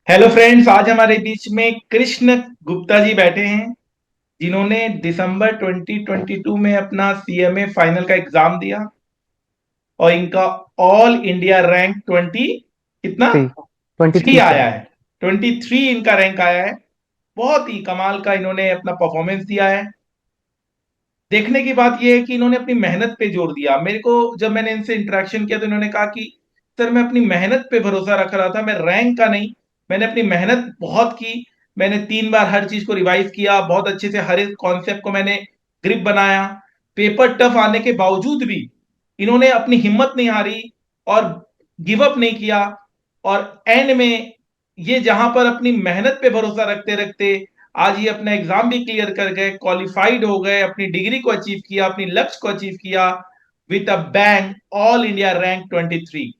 Hello friends, आज हमारे बीच में कृष्ण गुप्ता जी बैठे हैं, जिन्होंने दिसंबर 2022 में अपना सीएमए फाइनल का एग्जाम दिया और इनका ऑल इंडिया रैंक 20 कितना 3 23 सर। आया है। 23 इनका रैंक आया है। बहुत ही कमाल का इन्होंने अपना परफॉर्मेंस दिया है। देखने की बात यह है कि इन्होंने अपनी मेहनत पे जोर दिया। मेरे को जब मैंने इनसे इंटरेक्शन किया तो इन्होंने कहा कि सर, मैं अपनी मेहनत पे भरोसा रख रहा था, मैं रैंक का नहीं। मैंने अपनी मेहनत बहुत की। मैंने 3 बार हर चीज को रिवाइज किया, बहुत अच्छे से हर एक कॉन्सेप्ट को मैंने ग्रिप बनाया। पेपर टफ आने के बावजूद भी इन्होंने अपनी हिम्मत नहीं हारी और गिव अप नहीं किया। और एंड में ये जहां पर अपनी मेहनत पे भरोसा रखते रखते आज ये अपना एग्जाम भी क्लियर कर गए, क्वालिफाइड हो गए, अपनी डिग्री को अचीव किया, अपनी लक्ष्य को अचीव किया with a bang, all India rank 23।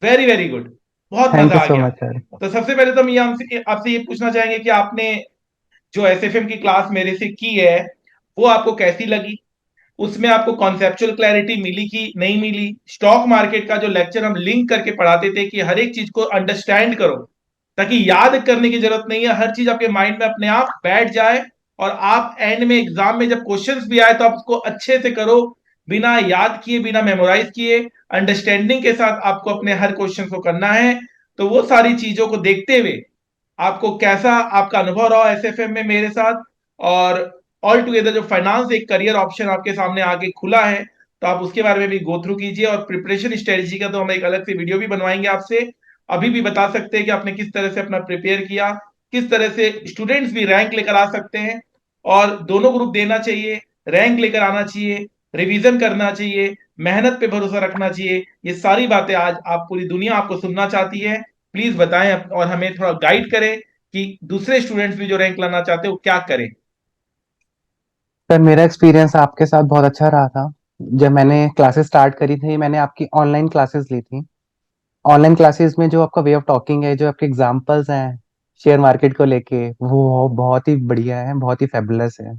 Very very good. बहुत थैंक मजा यू आ सो गया। Much sir. तो सबसे पहले तो हम ये आपसे आपसे ये पूछना चाहेंगे कि आपने जो एसएफएम की क्लास मेरे से की है वो आपको कैसी लगी। उसमें आपको कॉन्सेप्चुअल क्लैरिटी मिली कि नहीं मिली। स्टॉक मार्केट का जो लेक्चर हम लिंक करके पढ़ाते थे कि हर एक चीज को अंडरस्टैंड करो, ताकि याद करने की जरूरत नहीं है, हर चीज आपके माइंड में अपने आप बैठ जाए और आप एंड में एग्जाम में जब क्वेश्चंस भी आए तो आप उसको अच्छे से करो, बिना याद किए, बिना मेमोराइज किए, अंडरस्टैंडिंग के साथ आपको अपने हर क्वेश्चन को करना है। तो वो सारी चीजों को देखते हुए आपको कैसा आपका अनुभव रहा एसएफएम में मेरे साथ, और ऑल टुगेदर जो फाइनेंस एक करियर ऑप्शन आपके सामने आगे खुला है, तो आप उसके बारे में भी गो थ्रू कीजिए। और प्रिपरेशन स्ट्रेटजी का तो हम एक अलग से वीडियो भी बनवाएंगे आपसे। अभी भी बता सकते हैं कि आपने किस तरह से अपना प्रिपेयर किया, किस तरह से स्टूडेंट्स भी रैंक लेकर आ सकते हैं। और दोनों ग्रुप देना चाहिए, रैंक लेकर आना चाहिए, रिवीजन करना चाहिए, मेहनत पे भरोसा रखना चाहिए। ये सारी बातें आज आप पूरी दुनिया आपको सुनना चाहती है। प्लीज बताएं और हमें थोड़ा गाइड करें कि दूसरे स्टूडेंट्स भी जो रैंक लाना चाहते हैं वो क्या करें। सर मेरा एक्सपीरियंस आपके साथ बहुत अच्छा रहा था। जब मैंने क्लासेस स्टार्ट करी थी, मैंने आपकी ऑनलाइन क्लासेस ली थी। ऑनलाइन क्लासेस में जो आपका वे ऑफ टॉकिंग है, जो आपके एग्जांपल्स हैं शेयर मार्केट को लेके, वो बहुत ही बढ़िया है, बहुत ही फेबुलस है।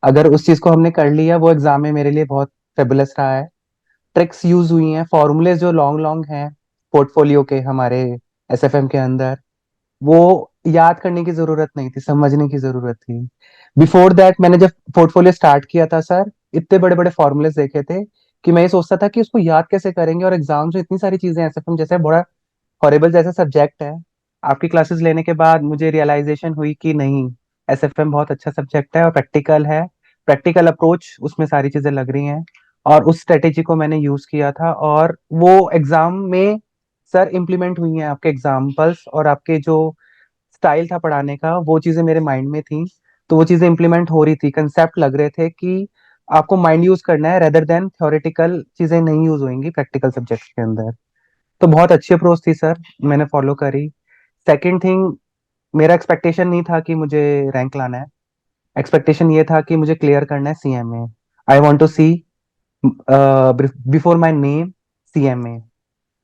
अगर उस चीज को हमने कर लिया, वो एग्जाम में मेरे लिए बहुत फेबुलस रहा है। ट्रिक्स यूज हुई हैं, फॉर्मूले जो लॉन्ग लॉन्ग हैं पोर्टफोलियो के हमारे एसएफएम के अंदर, वो याद करने की जरूरत नहीं थी, समझने की जरूरत थी। बिफोर दैट मैंने जब पोर्टफोलियो स्टार्ट किया था सर, इतने बड़े बड़े फॉर्मूले देखे थे कि मैं ये सोचता था कि उसको याद कैसे करेंगे, और एग्जाम्स में इतनी सारी चीजें एसएफएम जैसे बड़ा हॉरिबल जैसा सब्जेक्ट है। आपकी क्लासेस लेने के बाद मुझे रियलाइजेशन हुई कि नहीं, एसएफएम बहुत अच्छा सब्जेक्ट है और प्रैक्टिकल है। प्रैक्टिकल अप्रोच उसमें सारी चीजें लग रही हैं, और उस स्ट्रेटेजी को मैंने यूज किया था, और वो एग्जाम में सर इम्प्लीमेंट हुई हैं। आपके एग्जाम्पल्स और आपके जो स्टाइल था पढ़ाने का, वो चीजें मेरे माइंड में थी। तो वो चीजें इंप्लीमेंट हो रही थी, कंसेप्ट लग रहे थे कि आपको माइंड यूज करना है, रेदर देन थ्योरेटिकल चीजें नहीं यूज होंगी प्रैक्टिकल सब्जेक्ट के अंदर। तो बहुत अच्छी अप्रोच थी सर, मैंने फॉलो करी। सेकंड थिंग, मेरा एक्सपेक्टेशन नहीं था कि मुझे रैंक लाना है। एक्सपेक्टेशन ये था कि मुझे क्लियर करना है CMA. I want to see before my name CMA.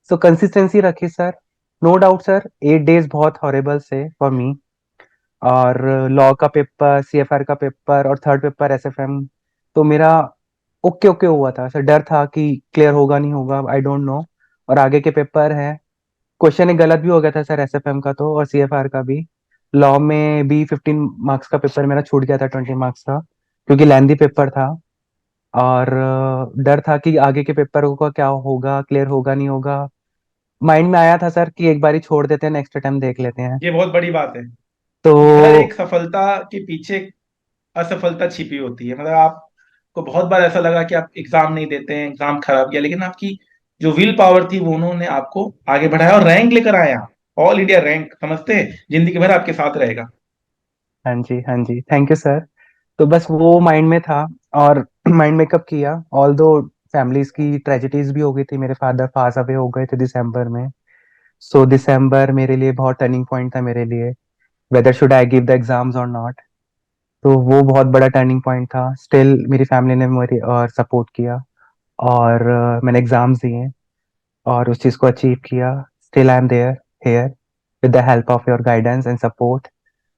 So consistency रखी sir. No doubt sir, 8 days बहुत हॉरेबल से फॉर मी। और लॉ का पेपर, सीएफआर का पेपर, और थर्ड पेपर एसएफएम, तो मेरा ओके ओके हुआ था सर। डर था कि क्लियर होगा नहीं होगा, आई डोंट नो। और आगे के पेपर है, क्वेश्चन एक गलत भी हो गया था सर एसएफएम का तो, और सीएफआर का भी। लॉ में भी 15 मार्क्स का पेपर मेरा छूट गया था, 20 मार्क्स का, क्योंकि लेंदी पेपर था। और डर था कि आगे के पेपर का क्या होगा, क्लियर होगा नहीं होगा। माइंड में आया था सर कि एक बार ही छोड़ देते हैं, नेक्स्ट अटेम्प्ट देख लेते हैं। ये बहुत बड़ी बात है तो कि हर एक सफलता के पीछे असफलता छिपी होती है। मतलब आपको बहुत बार ऐसा लगा कि आप एग्जाम नहीं देते हैं, एग्जाम खराब गया, लेकिन आपकी जो विल पावर थी वो उन्होंने आपको आगे बढ़ाया और रैंक लेकर आया। ऑल इंडिया रैंक समझते हैं, जिंदगी भर आपके साथ रहेगा। हाँ जी, हाँ जी, थैंक यू सर। तो बस वो माइंड में था, और माइंड मेकअप किया। ऑल दो फैमिलीज की ट्रेजिडीज भी हो गई थी, मेरे फादर पास अवे हो गए थे दिसंबर में। सो दिसंबर मेरे लिए बहुत टर्निंग पॉइंट था मेरे लिए, weather should I give the exams और नॉट। तो वो बहुत बड़ा टर्निंग पॉइंट था। स्टिल मेरी फैमिली ने मेरी और सपोर्ट किया, और मैंने एग्जाम्स दिए और उस चीज को अचीव किया। Still I am there here with the help of your guidance and support.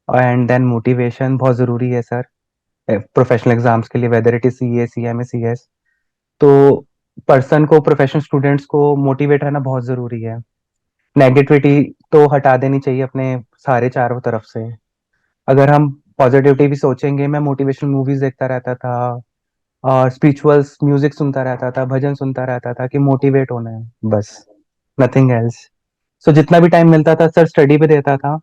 And then motivation बहुत जरूरी है सर, प्रोफेशनल एग्जाम्स के लिए, whether it is C A C M A C S. तो पर्सन को, professional students को motivate रहना बहुत जरूरी है। नेगेटिविटी तो हटा देनी चाहिए अपने सारे चारों तरफ से। अगर हम पॉजिटिविटी भी सोचेंगे, मैं मोटिवेशनल मूवीज देखता रहता था और स्पिरिचुअल्स म्यूजिक सुनता रहता था, भजन सुनता रहता था कि मोटिवेट होना है, बस, नथिंग एल्स। सो जितना भी टाइम मिलता था सर स्टडी पे देता था।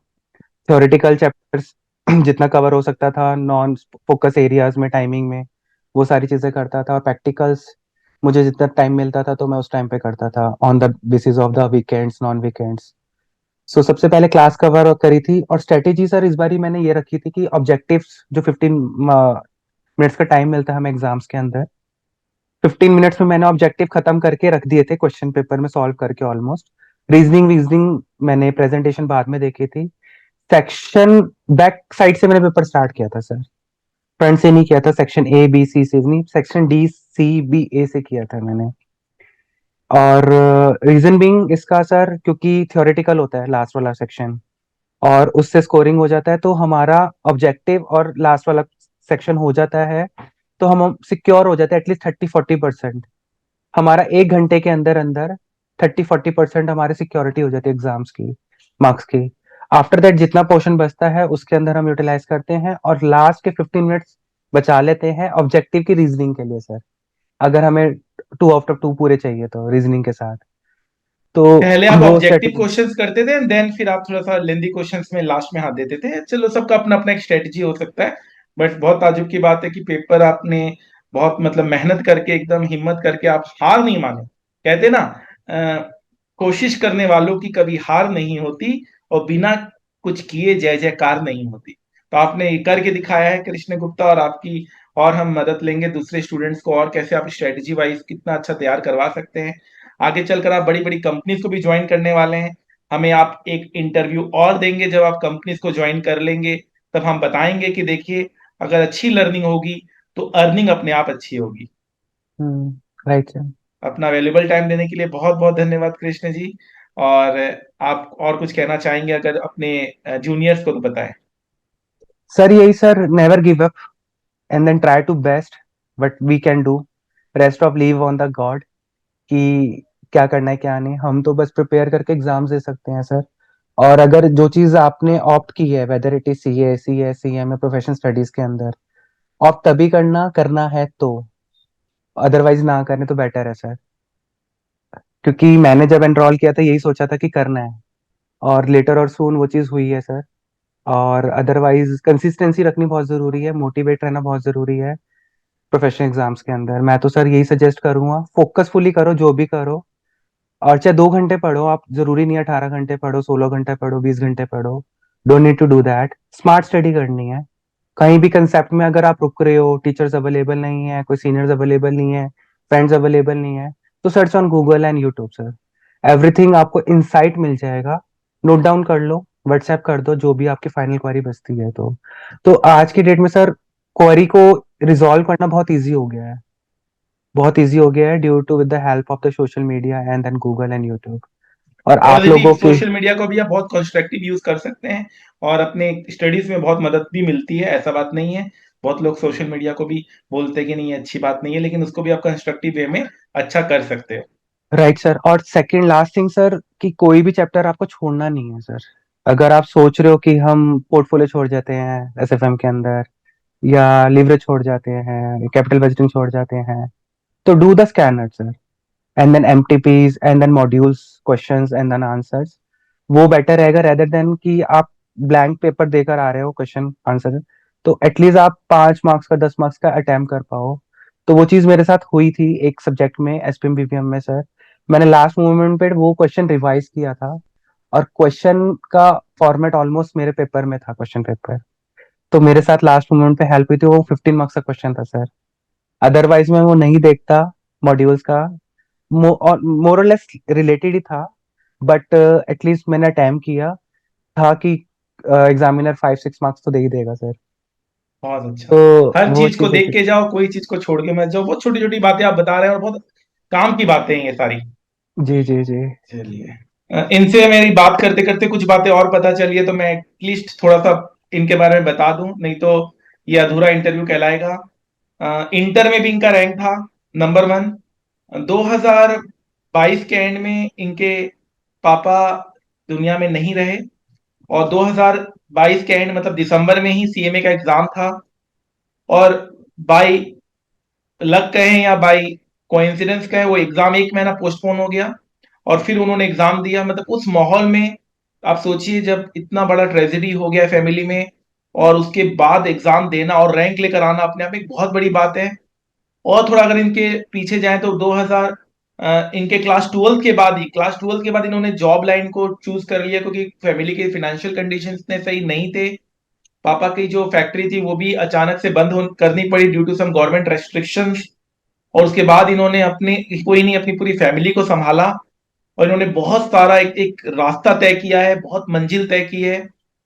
थ्योरेटिकल चैप्टर्स जितना कवर हो सकता था नॉन फोकस एरियाज में टाइमिंग में, वो सारी चीजें करता था। और प्रैक्टिकल्स मुझे जितना टाइम मिलता था तो मैं उस टाइम पे करता था, on the basis of the weekends, non weekends. So सबसे पहले क्लास कवर करी थी। और स्ट्रेटेजी सर इस बारी मैंने ये रखी थी कि ऑब्जेक्टिव्स जो 15 मिनट्स का टाइम मिलता है हमें एग्जाम्स के अंदर, 15 मिनट्स में मैंने ऑब्जेक्टिव खत्म करके रख दिए थे क्वेश्चन पेपर में सॉल्व करके ऑलमोस्ट। रीजनिंग वीजनिंग मैंने प्रेजेंटेशन बाद में देखी थी। सेक्शन बैक साइड से मैंने पेपर स्टार्ट किया था सर, फ्रंट से नहीं किया था, सेक्शन ए बी सी से नहीं, सेक्शन डी सी बी ए से किया था मैंने। और रीजन बीइंग इसका सर, क्योंकि थ्योरेटिकल होता है लास्ट वाला सेक्शन और उससे स्कोरिंग हो जाता है, तो हमारा ऑब्जेक्टिव और लास्ट वाला सेक्शन हो जाता है, तो हम सिक्योर हो जाते हैं एटलीस्ट 30-40%। हमारा 1 घंटे के अंदर अंदर 30-40% हमारी सिक्योरिटी हो जाती है एग्जाम्स की, मार्क्स की। आफ्टर दैट जितना पोर्शन बचता है उसके अंदर हम यूटिलाइज करते हैं और लास्ट के 15 मिनट्स बचा लेते हैं ऑब्जेक्टिव की रीजनिंग के लिए सर, अगर हमें 2 आउट ऑफ 2 पूरे चाहिए तो रीजनिंग के साथ। तो पहले आप वो ऑब्जेक्टिव स्ट्रेटेजी। क्वेश्चंस करते थे एंड देन फिर आप थोड़ा सा लेंदी क्वेश्चंस में लास्ट में हाथ देते थे। चलो, सबका अपना अपना एक स्ट्रेटजी हो सकता है। बट बहुत ताजुब की बात है कि पेपर आपने बहुत मतलब मेहनत करके, एकदम हिम्मत करके, आप हार नहीं माने। कहते ना, कोशिश करने वालों की कभी हार नहीं होती, और बिना कुछ किए जय जयकार नहीं होती। तो आपने ये करके दिखाया है कृष्ण गुप्ता, और आपकी और हम मदद लेंगे दूसरे स्टूडेंट्स को, और कैसे आप स्ट्रेटजी वाइज कितना अच्छा तैयार करवा सकते हैं। आगे चलकर आप बड़ी बड़ी कंपनीज को भी ज्वाइन करने वाले हैं। हमें आप एक इंटरव्यू और देंगे जब आप कंपनीज को ज्वाइन कर लेंगे। तब हम बताएंगे कि देखिए, अगर अच्छी लर्निंग होगी तो अर्निंग अपने आप अच्छी होगी। Right sir. अपना वैल्यूबल टाइम देने के लिए बहुत बहुत धन्यवाद कृष्ण जी। और आप और कुछ कहना चाहेंगे अगर अपने जूनियर्स को, तो बताएं। सर यही sir, never give up and then try to best but we can do, rest of leave on the god कि क्या करना है क्या नहीं। हम तो बस प्रिपेयर करके एग्जाम्स दे सकते हैं सर। और अगर जो चीज आपने ऑप्ट की है, whether it is C M A professional studies के अंदर, ऑप्ट तभी करना करना है तो, अदरवाइज ना करने तो बेटर है सर। क्योंकि मैंने जब एनरोल किया था यही सोचा था कि करना है, और लेटर और सून वो चीज हुई है सर। और अदरवाइज कंसिस्टेंसी रखनी बहुत जरूरी है, मोटिवेट रहना बहुत जरूरी है प्रोफेशनल एग्जाम्स के अंदर। मैं तो सर यही सजेस्ट करूंगा, फोकसफुली करो जो भी करो। और चाहे 2 घंटे पढ़ो आप, जरूरी नहीं है 18 घंटे पढ़ो, 16 घंटे पढ़ो, 20 घंटे पढ़ो। Don't need to do that, smart study करनी है। कहीं भी कंसेप्ट में अगर आप रुक रहे हो, टीचर्स अवेलेबल नहीं है, कोई सीनियर्स अवेलेबल नहीं है, फ्रेंड्स अवेलेबल नहीं है, तो search on Google and YouTube sir, everything आपको इंसाइट मिल जाएगा। नोट डाउन कर लो, व्हाट्सएप कर दो जो भी आपकी फाइनल क्वेरी बचती है तो आज की डेट में सर क्वेरी को रिजॉल्व करना बहुत ईजी हो गया है, बहुत ईजी हो गया है due to with the help of the social media and then Google and YouTube. और और आप दीदी, लोगों के। सोशल मीडिया को भी आप बहुत कंस्ट्रक्टिव यूज कर सकते हैं, और अपने स्टडीज में बहुत मदद भी मिलती है, ऐसा बात नहीं है। बहुत लोग सोशल मीडिया को भी बोलते हैं कि नहीं, ये अच्छी बात नहीं है, लेकिन उसको भी आप कंस्ट्रक्टिव वे में अच्छा कर सकते हो। Right sir. और सेकंड लास्ट थिंग सर, कि कोई भी चैप्टर आपको छोड़ना नहीं है सर। अगर आप सोच रहे हो कि हम पोर्टफोलियो छोड़ जाते हैं एसएफएम के अंदर, या लिवरेज छोड़ जाते हैं, कैपिटल बजटिंग छोड़ जाते हैं, तो do the scanner sir, and then MTPs and then modules, questions and then answers. वो बेटर रहेगा रेदर देन कि आप ब्लैंक पेपर देकर आ रहे हो क्वेश्चन आंसर। तो एटलीस्ट आप 5 मार्क्स का, 10 मार्क्स का अटेम्प्ट कर पाओ। तो वो चीज मेरे साथ हुई थी एक सब्जेक्ट में, एसपीएम बीपीएम में सर। मैंने लास्ट मोमेंट पे वो क्वेश्चन रिवाइज किया था, और क्वेश्चन का फॉर्मेट ऑलमोस्ट मेरे पेपर में था, क्वेश्चन पेपर। तो मेरे साथ लास्ट मोमेंट पे हेल्प हुई थी, वो 15 मार्क्स का क्वेश्चन था सर। अदरवाइज मैं वो नहीं देखता मॉड्यूल्स का। मोर और लेस रिलेटेड ही था, बट एटलीस्ट मैंने अटेम्प्ट किया था कि एग्जामिनर 5-6 मार्क्स तो दे ही देगा सर। बहुत अच्छा। तो हर वो चीज को चीज देख होती के थी। जाओ, कोई चीज को छोड़ के मत जाओ। बहुत छोटी छोटी बातें आप बता रहे हैं, और बहुत काम की बातें हैं ये सारी। जी जी जी। चलिए, इनसे मेरी बात करते करते कुछ बातें और पता चली है, तो मैं एटलीस्ट थोड़ा सा इनके बारे में बता दूं, नहीं तो ये अधूरा इंटरव्यू कहलाएगा। इंटर में भी इनका रैंक था नंबर 1। 2022 के एंड में इनके पापा दुनिया में नहीं रहे। और 2022 के एंड मतलब दिसंबर में ही सीएमए का एग्जाम था, और बाई लक कहें या बाई कोइंसिडेंस कहें, वो एग्जाम एक महीना पोस्टपोन हो गया, और फिर उन्होंने एग्जाम दिया। मतलब उस माहौल में आप सोचिए, जब इतना बड़ा ट्रेजेडी हो गया फैमिली में, और उसके बाद एग्जाम देना और रैंक लेकर आना अपने आप में एक बहुत बड़ी बात है। और थोड़ा अगर इनके पीछे जाएं तो 2000 इनके क्लास ट्वेल्थ के बाद इन्होंने जॉब लाइन को चूज कर लिया, क्योंकि फैमिली के फाइनेंशियल कंडीशंस इतने सही नहीं थे। पापा की जो फैक्ट्री थी वो भी अचानक से करनी पड़ी due to some government restrictions. और उसके बाद इन्होंने अपने कोई नहीं अपनी पूरी फैमिली को संभाला, और इन्होंने बहुत सारा एक रास्ता तय किया है, बहुत मंजिल तय की है।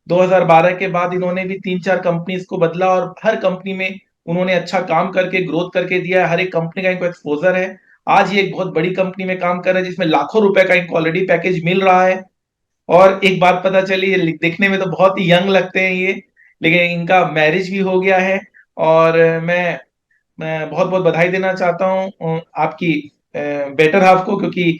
2012 के बाद इन्होंने भी 3-4 कंपनीज को बदला, और हर कंपनी में उन्होंने अच्छा काम करके ग्रोथ करके दिया है। हर एक कंपनी का इनको एक्सपोजर है। आज ये एक बहुत बड़ी कंपनी में काम कर रहे हैं, जिसमें लाखों रुपए का इनको ऑलरेडी पैकेज मिल रहा है। और एक बात पता चली, ये दिखने में तो बहुत ही यंग लगते हैं ये, लेकिन इनका मैरिज भी हो गया है। और मैं बहुत बहुत बधाई देना चाहता हूँ आपकी बेटर हाफ को, क्योंकि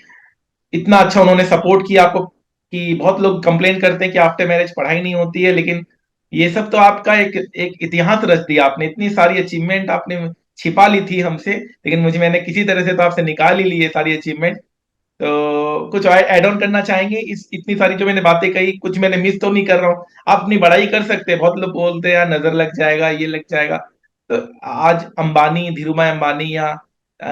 इतना अच्छा उन्होंने सपोर्ट किया आपको। कि बहुत लोग कंप्लेन करते हैं कि आफ्टर मैरिज पढ़ाई नहीं होती है, लेकिन ये सब तो आपका एक एक इतिहास रच दिया आपने। इतनी सारी अचीवमेंट आपने छिपा ली थी हमसे, लेकिन मैंने किसी तरह से तो आपसे निकाल ही ली है सारी अचीवमेंट। तो कुछ ऐड ऑन करना चाहेंगे इस इतनी सारी जो मैंने बातें कही? कुछ मैंने मिस तो नहीं कर रहा हूँ? आप अपनी बड़ाई कर सकते हैं। बहुत लोग बोलते हैं यार नजर लग जाएगा, ये लग जाएगा। तो आज अंबानी, धीरूभाई अंबानी या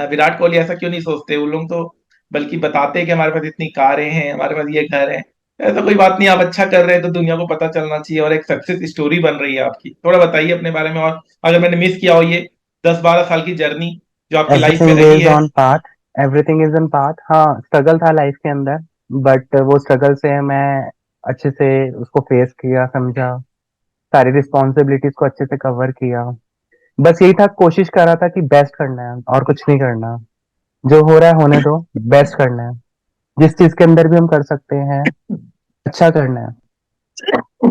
विराट कोहली ऐसा क्यों नहीं सोचते? वो लोग तो बल्कि बताते हैं कि हमारे पास इतनी कारें हैं, हमारे पास ये घर है। ऐसा कोई बात नहीं, आप अच्छा कर रहे हैं तो दुनिया को पता चलना चाहिए, और एक सक्सेस स्टोरी बन रही है आपकी। थोड़ा बताइए अपने बारे में, और अगर मैंने मिस किया हो ये 10-12 साल की जर्नी जो आपकी लाइफ में एवरीथिंग रही इज है। On path, everything is on path. हाँ, स्ट्रगल था लाइफ के अंदर, बट वो स्ट्रगल से मैं अच्छे से उसको फेस किया, समझा, सारी रिस्पॉन्सिबिलिटीज को अच्छे से कवर किया। बस यही था, कोशिश कर रहा था कि बेस्ट करना है और कुछ नहीं करना। जो हो रहा है होने दो, बेस्ट करना है। जिस चीज के अंदर भी हम कर सकते हैं, अच्छा करना है।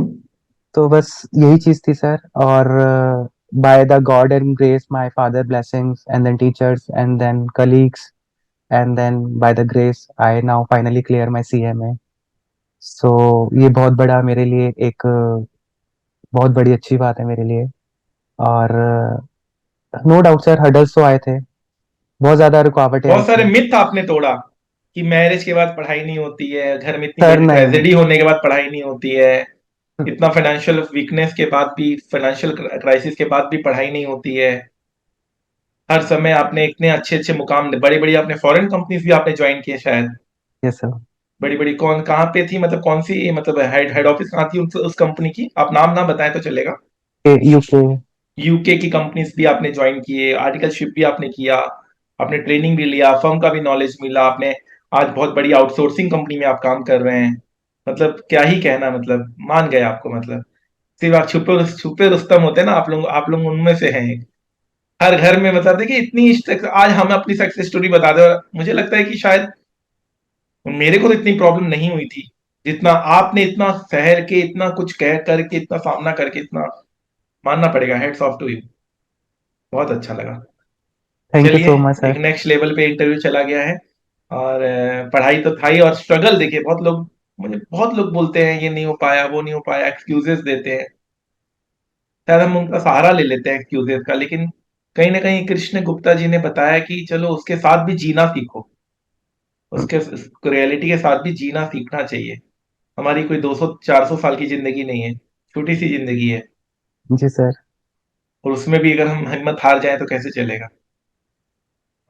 तो बस यही चीज थी सर। और by the god and grace, my father blessings and then teachers and then colleagues, and then by the grace I now finally clear my CMA. So ये बहुत बड़ा मेरे लिए एक बहुत बड़ी अच्छी बात है मेरे लिए। और नो डाउट सर, हर्डल्स तो आए थे, बहुत ज्यादा रुकावटें आई बहुत सारे थी। मिथ आपने तोड़ा कि मैरिज के बाद पढ़ाई नहीं होती है, घर में इतनी सर बड़ी नहीं। ट्रेजेडी होने के बाद पढ़ाई नहीं होती है, इतना फाइनेंशियल वीकनेस के बाद भी, फाइनेंशियल क्राइसिस के बाद भी पढ़ाई नहीं होती है। हर समय आपने इतने अच्छे अच्छे मुकाम, बड़ी बड़ी आपने फॉरेन कंपनीज भी आपने ज्वाइन किए शायद। Yes sir. बड़ी बड़ी कौन कहाँ पे थी, मतलब कौन सी, मतलब हेड हेड ऑफिस कहाँ थी उस कंपनी की? आप नाम ना बताएं तो चलेगा। यूके। यूके की कंपनीज भी आपने ज्वाइन किए, आर्टिकलशिप भी आपने किया, आपने ट्रेनिंग भी लिया, फर्म का भी नॉलेज मिला आपने। आज बहुत बड़ी आउटसोर्सिंग कंपनी में आप काम कर रहे हैं। मतलब क्या ही कहना, मतलब मान गए आपको। मतलब सिर्फ आप छुपे छुपे रुस्तम होते हैं ना, आप लोग उनमें से हैं। हर घर में, मतलब देखिए इतनी आज हम अपनी सक्सेस स्टोरी बता दें, और मुझे लगता है कि शायद मेरे को तो इतनी प्रॉब्लम नहीं हुई थी जितना आपने, इतना सहर के, इतना कुछ कह करके, इतना सामना करके, इतना मानना पड़ेगा, हेड्स ऑफ टू यू। बहुत अच्छा लगा। थैंक यू चलिए, सो मच एक सर। नेक्स्ट लेवल पे इंटरव्यू चला गया है। और पढ़ाई तो था ही, और स्ट्रगल देखिए, बहुत लोग बोलते हैं ये नहीं हो पाया, वो नहीं हो पाया, एक्सक्यूजेस देते हैं। शायद हम उनका सहारा ले लेते हैं एक्सक्यूजेस का, लेकिन कहीं ना कहीं कृष्ण गुप्ता जी ने बताया कि चलो उसके साथ भी जीना सीखो। उसके रियलिटी के साथ भी जीना सीखना चाहिए। हमारी कोई 200-400 साल की जिंदगी नहीं है, छोटी सी जिंदगी है। जी सर। और उसमें भी अगर हम हिम्मत हार जाए तो कैसे चलेगा?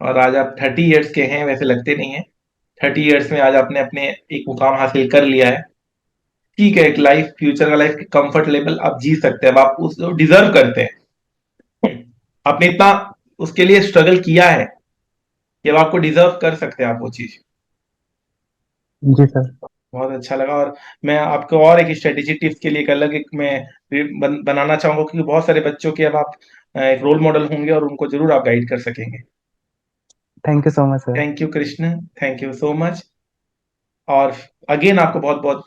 और आज आप 30 ईयर्स के हैं, वैसे लगते नहीं है। 30 ईयर्स में आज आपने अपने एक मुकाम हासिल कर लिया है। ठीक है, एक लाइफ, फ्यूचर का लाइफ कंफर्ट लेवल आप जी सकते हैं, अब आप उसको डिजर्व करते हैं। आपने इतना उसके लिए स्ट्रगल किया है कि अब आपको डिजर्व कर सकते हैं आप वो चीज। जी सर। बहुत अच्छा लगा। और मैं आपको और एक स्ट्रेटेजी टिप्स के लिए एक अलग एक मैं बनाना चाहूंगा, क्योंकि बहुत सारे बच्चों के अब आप एक रोल मॉडल होंगे, और उनको जरूर आप गाइड कर सकेंगे। Thank you so much sir. Thank you Krishna, thank you so much. और अगेन आपको बहुत बहुत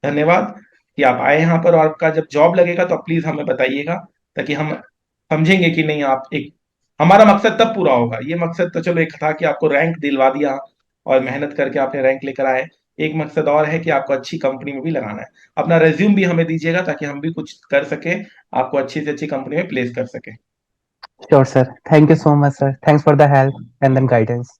धन्यवाद कि आप आए यहाँ पर। और आपका जब जॉब लगेगा तो प्लीज हमें बताइएगा, ताकि हम समझेंगे कि नहीं, आप एक, हमारा मकसद तब पूरा होगा। ये मकसद तो चलो एक था कि आपको रैंक दिलवा दिया, और मेहनत करके आपने रैंक लेकर आए, एक मकसद और है कि आपको अच्छी कंपनी में भी लगाना है। अपना रिज्यूम भी हमें दीजिएगा ताकि हम भी कुछ कर सके, आपको अच्छी से अच्छी कंपनी में प्लेस कर सके। Sure, sir. Thank you so much, sir. Thanks for the help and then guidance.